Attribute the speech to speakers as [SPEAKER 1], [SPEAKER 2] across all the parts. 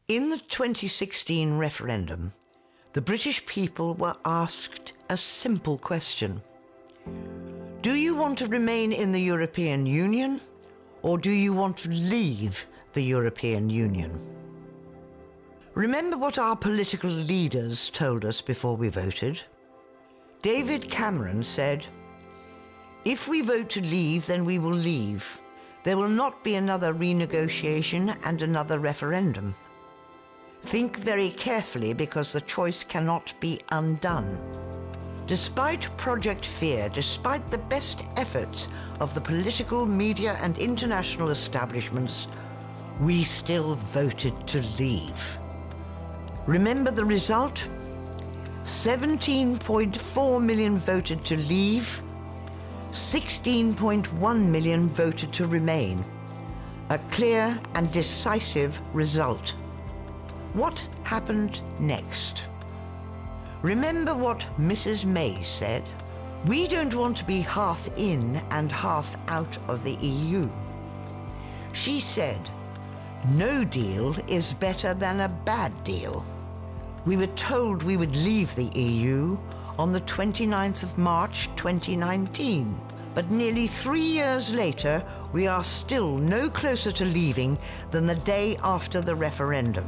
[SPEAKER 1] In the 2016 referendum, the British people were asked a simple question. Do you want to remain in the European Union, or do you want to leave the European Union? Remember what our political leaders told us before we voted? David Cameron said, "If we vote to leave, then we will leave. There will not be another renegotiation and another referendum. Think very carefully because the choice cannot be undone." Despite Project Fear, despite the best efforts of the political, media and international establishments, we still voted to leave. Remember the result? 17.4 million voted to leave, 16.1 million voted to remain. A clear and decisive result. What happened next? Remember what Mrs. May said? We don't want to be half in and half out of the EU. She said, no deal is better than a bad deal. We were told we would leave the EU on the 29th of March 2019, but nearly 3 years later, we are still no closer to leaving than the day after the referendum.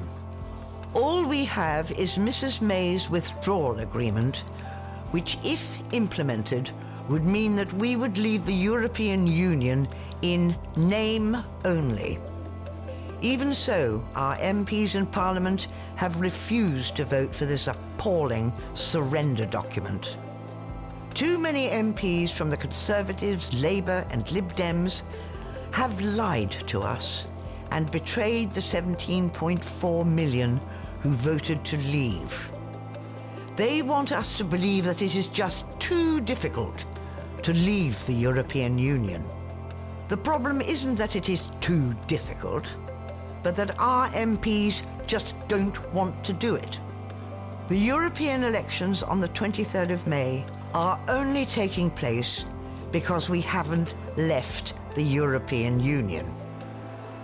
[SPEAKER 1] All we have is Mrs. May's withdrawal agreement, which, if implemented, would mean that we would leave the European Union in name only. Even so, our MPs in Parliament have refused to vote for this appalling surrender document. Too many MPs from the Conservatives, Labour and Lib Dems have lied to us and betrayed the 17.4 million who voted to leave. They want us to believe that it is just too difficult to leave the European Union. The problem isn't that it is too difficult, but that our MPs just don't want to do it. The European elections on the 23rd of May are only taking place because we haven't left the European Union.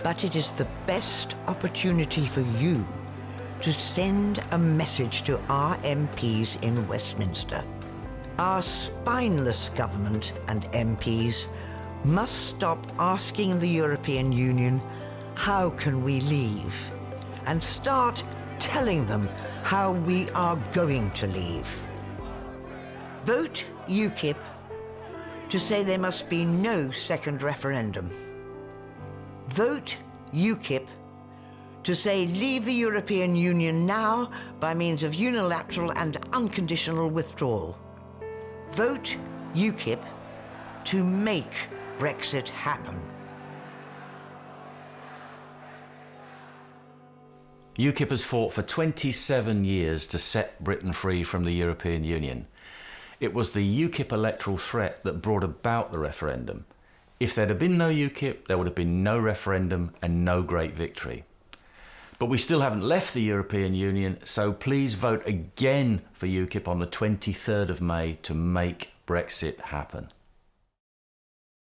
[SPEAKER 1] But it is the best opportunity for you to send a message to our MPs in Westminster. Our spineless government and MPs must stop asking the European Union, how can we leave? And start telling them how we are going to leave. Vote UKIP to say there must be no second referendum. Vote UKIP to say leave the European Union now by means of unilateral and unconditional withdrawal. Vote UKIP to make Brexit happen.
[SPEAKER 2] UKIP has fought for 27 years to set Britain free from the European Union. It was the UKIP electoral threat that brought about the referendum. If there had been no UKIP, there would have been no referendum and no great victory. But we still haven't left the European Union, so please vote again for UKIP on the 23rd of May to make Brexit happen.